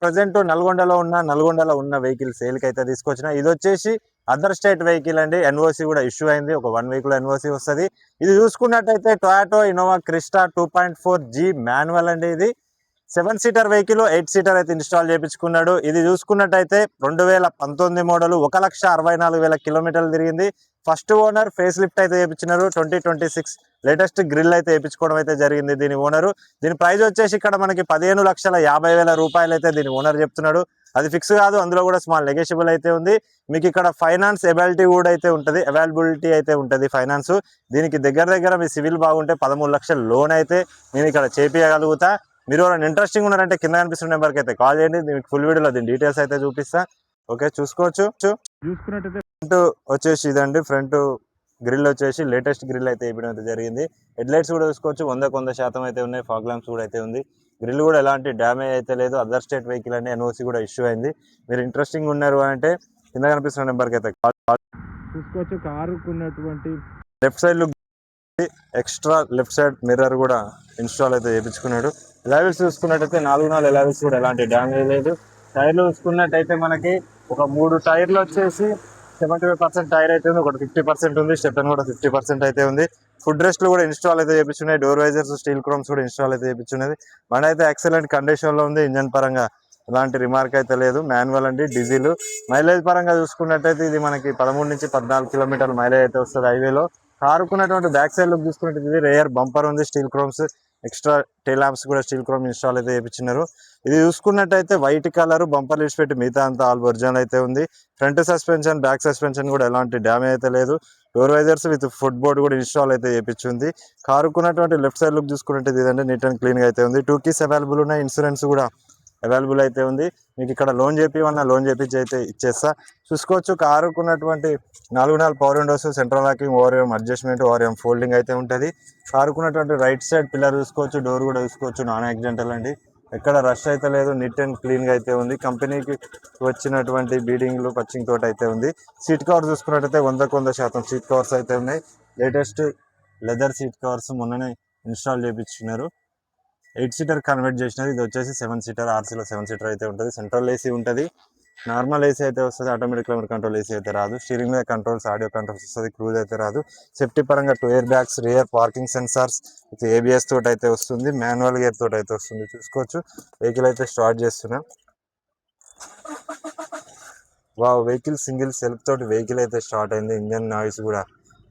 Present నల్గొండలో ఉన్న vehicle sale కి అయితే తీసుకొచ్చిన. ఇది వచ్చేసి అదర్ స్టేట్ వెహికల్ అండి. ఎన్ఓసి కూడా ఇష్యూ అయింది. ఒక 1 వీక్ లో ఎన్ఓసి వస్తుంది. ఇది చూసుకున్నట్టయితే Toyota Innova Crysta 2.4G manual అండి. ఇది 7 సీటర్ వెహికల్, 8 సీటర్ అయితే ఇన్స్టాల్ చేయించుకున్నాడు. ఇది చూసుకున్నట్టయితే 2019 మోడల్, 1,64,000 కిలోమీటర్లు తిరిగింది. ఫస్ట్ ఓనర్ ఫేస్ లిఫ్ట్ అయితే చేయించినారు. 2026 లేటెస్ట్ గ్రిల్ అయితే వేయించుకోవడం అయితే జరిగింది దీని ఓనరు. దీని ప్రైస్ వచ్చేసి ఇక్కడ మనకి 15,50,000 రూపాయలు అయితే దీని ఓనర్ చెప్తున్నాడు. అది ఫిక్స్ కాదు, అందులో కూడా స్మాల్ నెగోషియబుల్ అయితే ఉంది. మీకు ఇక్కడ ఫైనాన్స్ అవైలబిలిటీ అయితే ఉంటుంది ఫైనాన్స్. దీనికి దగ్గర మీ సివిల్ బాగుంటే 13 లక్షల లోన్ అయితే నేను ఇక్కడ చేపియగలుగుతా. మీరు ఎవరైనా ఇంట్రెస్టింగ్ ఉన్నారంటే కింద కనిపిస్తున్న నెంబర్కి అయితే కాల్ చేయండి. మీకు ఫుల్ వీడియోలో దీని డీటెయిల్స్ అయితే చూపిస్తా. ఓకే, చూసుకున్నట్టయితే ఫ్రంట్ వచ్చేసి ఇదండి. ఫ్రంట్ గ్రిల్ వచ్చేసి లేటెస్ట్ గ్రిల్ అయితే వేయడం అయితే జరిగింది. హెడ్ లైట్స్ కూడా చూసుకోవచ్చు, 100% అయితే ఉన్నాయి. ఫాగ్ ల్యాంప్స్ కూడా అయితే ఉంది. గ్రిల్ కూడా ఎలాంటి డ్యామేజ్ అయితే లేదు. అదర్ స్టేట్ వెహికల్ అండి, ఎన్ఓసి కూడా ఇష్యూ అయింది. మీరు ఇంట్రెస్టింగ్ ఉన్నారు అంటే కింద కనిపిస్తున్న నెంబర్కి అయితే కాల్ చూసుకోవచ్చు. కారుకు ఉన్నటువంటి left side look, extra left side mirror కూడా ఇన్స్టాల్ అయితే చేయించుకున్నాడు. లెవెల్స్ చూసుకున్నట్టయితే 4 లెవెల్స్ కూడా ఎలాంటి డ్యామేజ్ లేదు. టైర్లు చూసుకున్నట్టయితే మనకి ఒక 3 టైర్లు వచ్చేసి 75% టైర్ అయితే ఉంది, ఒకటి 50% ఉంది. స్టెప్ని కూడా 50% అయితే ఉంది. ఫుడ్ రెస్ట్లు కూడా ఇన్స్టాల్ అయితే చేయించున్నాయి. డోర్ వైజర్స్, స్టీల్ క్రోమ్స్ కూడా ఇన్స్టాల్ అయితే చేయించున్నది. మన అయితే ఎక్సలెంట్ కండిషన్ లో ఉంది. ఇంజన్ పరంగా ఎలాంటి రిమార్క్ అయితే లేదు. మాన్యువల్ అండి, డీజిల్. మైలేజ్ పరంగా చూసుకున్నట్టయితే ఇది మనకి 13 నుంచి 14 కిలోమీటర్ల మైలేజ్ అయితే వస్తుంది హైవేలో. కారుకున్నటువంటి బ్యాక్ సైడ్ లుక్ చూసుకున్నట్టు ఇది రేయర్ బంపర్ ఉంది, steel chromes, extra tile lamps కూడా స్టీల్ క్రోమ్ ఇన్స్టాల్ అయితే చేయించినారు. ఇది చూసుకున్నట్టయితే వైట్ కలర్ బంపర్ లిస్ట్ పెట్టి మిగతా అంతా ఆల్ ఒరిజినల్ అయితే ఉంది. ఫ్రంట్ సస్పెన్షన్, బ్యాక్ సస్పెన్షన్ కూడా ఎలాంటి డ్యామేజ్ అయితే లేదు. Door visors with foot board కూడా ఇన్స్టాల్ అయితే చేయించింది. కారుకున్నటువంటి లెఫ్ట్ సైడ్ లుక్ చూసుకున్నట్టు ఇదంటే నీట్ అండ్ క్లీన్ గా అయితే ఉంది. 2 keys అవైలబుల్ ఉన్నాయి. ఇన్సూరెన్స్ కూడా అవైలబుల్ అయితే ఉంది. మీకు ఇక్కడ లోన్ చేపివన్నా లోన్ చేపించి అయితే ఇచ్చేస్తా. చూసుకోవచ్చు, కారుకున్నటువంటి 4 power Windows, central locking, ORM adjustment, ORM folding అయితే ఉంటుంది. కారుకున్నటువంటి రైట్ సైడ్ పిల్లర్ చూసుకోవచ్చు, డోర్ కూడా చూసుకోవచ్చు, నాన్ యాక్సిడెంటల్ అండి. ఎక్కడ రష్ అయితే లేదు, నీట్ అండ్ క్లీన్ గా అయితే ఉంది. కంపెనీకి వచ్చినటువంటి బీడింగ్లు పచ్చింగ్ తోటి అయితే ఉంది. సీట్ కవర్ చూసుకున్నట్టయితే 100% సీట్ కవర్స్ అయితే ఉన్నాయి. లేటెస్ట్ లెదర్ సీట్ కవర్స్ మొన్ననే ఇన్స్టాల్ చేయించున్నారు. 8 సీటర్ కన్వర్ట్ చేసినది. ఇది వచ్చేసి 7 సీటర్, ఆర్సీలో 7 సీటర్ అయితే ఉంటుంది. సెంట్రల్ ఏసీ ఉంటుంది, నార్మల్ ఏసీ అయితే వస్తుంది. ఆటోమేటిక్ క్లైమేట్ కంట్రోల్ ఏసీ అయితే రాదు. స్టీరింగ్ మీద కంట్రోల్స్, ఆడియో కంట్రోల్స్ వస్తుంది. క్రూజ్ అయితే రాదు. సేఫ్టీ పరంగా 2 air bags, rear parking sensors with ABS తోటి అయితే వస్తుంది. మాన్యువల్ గేర్ తోటి అయితే వస్తుంది. చూసుకోవచ్చు, వెహికల్ అయితే స్టార్ట్ చేస్తున్నా. వెహికల్ సింగిల్ సెల్ఫ్ తోటి వెహికల్ అయితే స్టార్ట్ అయింది. ఇంజన్ నాయిస్ కూడా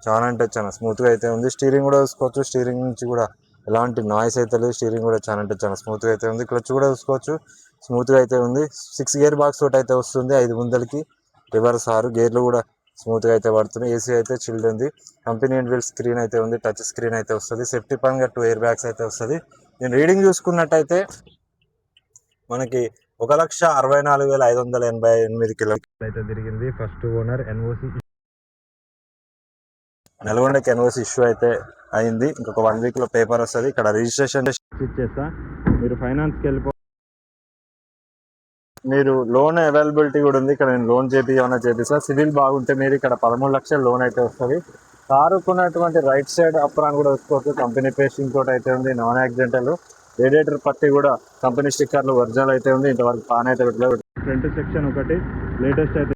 చాలా అంటే చాలా స్మూత్ గా అయితే ఉంది. స్టీరింగ్ కూడా చూసుకోవచ్చు, స్టీరింగ్ నుంచి కూడా ఎలాంటి నాయిస్ అయితే లేదు. స్టీరింగ్ కూడా చాలా అంటే చాలా స్మూత్ గా అయితే ఉంది. క్లచ్ కూడా చూసుకోవచ్చు, స్మూత్ గా అయితే ఉంది. 6 గేర్ బాక్స్ తోటి అయితే వస్తుంది. 5 ముందలకి, రివర్స్ 6 గేర్లు కూడా స్మూత్ గా అయితే పడుతున్నాయి. ఏసీ అయితే చిల్డ్ ఉంది. కంపెనీ వీల్ స్క్రీన్ అయితే ఉంది, టచ్ స్క్రీన్ అయితే వస్తుంది. సేఫ్టీ పరంగా 2 ఎయిర్ బ్యాగ్స్ అయితే వస్తుంది. నేను రీడింగ్ చూసుకున్నట్టయితే మనకి 1,64,588 కిలోమీటర్లు అయితే తిరిగింది. ఫస్ట్ ఓనర్ ఎన్ఓసి నల్గొండకి ఎన్ఓసి ఇష్యూ అయితే అయింది. ఇంకొక 1 వీక్ లో పేపర్ వస్తుంది. ఇక్కడ రిజిస్ట్రేషన్ ఇచ్చేస్తా. మీరు ఫైనాన్స్కి వెళ్ళిపో. మీరు లోన్ అవైలబిలిటీ కూడా ఉంది. ఇక్కడ నేను లోన్ చేపిస్తా. సివిల్ బాగుంటే మీరు ఇక్కడ 13 లక్షల లోన్ అయితే వస్తుంది. కారుకున్నటువంటి రైట్ సైడ్ అప్రాన్ కూడా వస్తుంది. కంపెనీ పేస్టింగ్ తోటి అయితే ఉంది, నాన్ యాక్సిడెంటల్. రేడియేటర్ పట్టి కూడా కంపెనీ స్టిక్కర్లు ఒరిజినల్ అయితే ఉంది. ఇంతవరకు పాన్ అయితే పెట్టలేదు. ఫ్రంట్ సెక్షన్ ఒకటి లేటెస్ట్ అయితే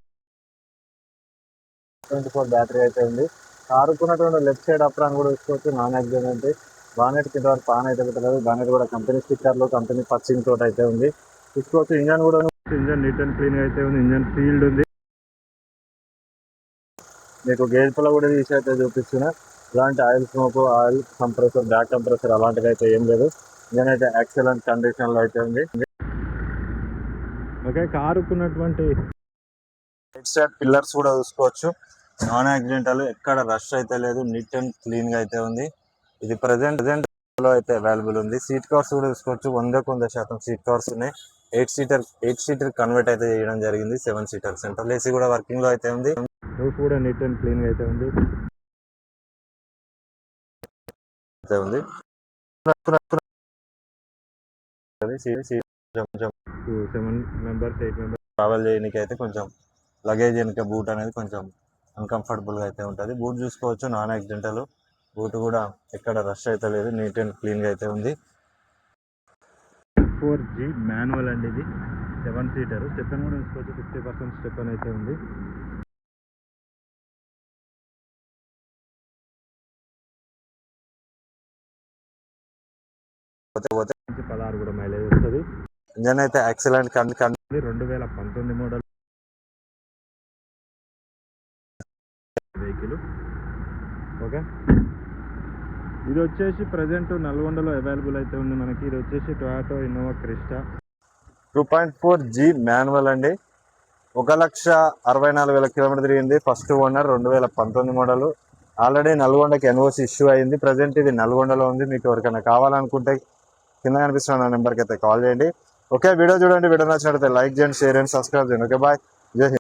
24 బ్యాటరీ అయితే ఉంది. కారుకున్నటువంటి లెఫ్ట్ సైడ్ అప్రాన్ కూడా చూసుకోవచ్చు, నాన్ యాక్సిడెంట్. బానెట్ కింద వరకు పాన్ అయితే పెట్టలేదు. బానెట్ కూడా కంపెనీ స్టిక్కర్లు, కంపెనీ పచ్చింగ్ తోటి అయితే ఉంది. చూసుకోవచ్చు, ఇంజన్ కూడా నీట్ అండ్ క్లీన్ గా అయితే ఉంది. ఇంజన్ సీల్డ్ ఉంది. మీకు గేజ్ పిల్ల కూడా తీసి అయితే చూపిస్తున్నా. ఇలాంటి oil smoke, oil compressor, back compressor అలాంటివి అయితే ఏం లేదు. ఇంజన్ అయితే ఎక్సలెంట్ కండిషన్ లో అయితే ఉంది. ఓకే, కారుకున్నటువంటి రైట్ సైడ్ పిల్లర్స్ కూడా చూసుకోవచ్చు, నాన్ యాక్సిడెంటల్. ఎక్కడ రష్ అయితే లేదు, నీట్ అండ్ క్లీన్ గా అయితే ఉంది. ఇది ప్రజెంట్ లో అయితే అవైలబుల్ ఉంది. సీట్ కవర్స్ కూడా చూసుకోవచ్చు, 100% సీట్ కవర్స్ ఉన్నాయి. 8 సీటర్ కన్వర్ట్ అయితే చేయడం జరిగింది. 7 సీటర్ సెంట్రల్ ఏసీ కూడా వర్కింగ్ లో అయితే ఉంది. రూఫ్ కూడా నీట్ అండ్ క్లీన్ గా అయితే ఉంది. 7 మెంబర్స్ 8 మెంబర్స్ ట్రావెల్ చేయడానికి అయితే కొంచెం లగేజ్ వెనుక బూట్ అనేది కొంచెం అన్కంఫర్టబుల్ గా అయితే ఉంటుంది. బూట్ చూసుకోవచ్చు, నాన్ యాక్సిడెంటల్. బూట్ కూడా ఎక్కడ రష్ అయితే లేదు, నీట్ అండ్ క్లీన్ గా అయితే ఉంది. 2.4G మాన్యువల్ అండి. ఇది 7 సీటర్. స్టెప్పెన్ కూడా తీసుకోవచ్చు. 50% స్టెప్పెన్ అయితే ఉంది. పోతే 16 కూడా మైలేజ్ వస్తుంది. ఇంజన్ అయితే excellent condition. 2019 model vehicle. Okay, ఇది వచ్చేసి ప్రజెంట్ నల్గొండలో అవైలబుల్ అయితే ఉంది మనకి. ఇది వచ్చేసి Toyota Innova Crysta 2.4G manual అండి. 1,64,000 కిలోమీటర్ తిరిగింది. First owner, 2019 model. ఆల్రెడీ నల్గొండకి ఎన్ఓసి ఇష్యూ అయింది. ప్రజెంట్ ఇది నల్గొండలో ఉంది. మీకు ఎవరికైనా కావాలనుకుంటే కింద కనిపిస్తున్న నెంబర్కి అయితే కాల్ చేయండి. ఓకే, వీడియో చూడండి. వీడియో నచ్చినట్లయితే లైక్ చేయండి, షేర్ చేయండి, సబ్స్క్రైబ్ చేయండి. Okay, bye. జై హింద్.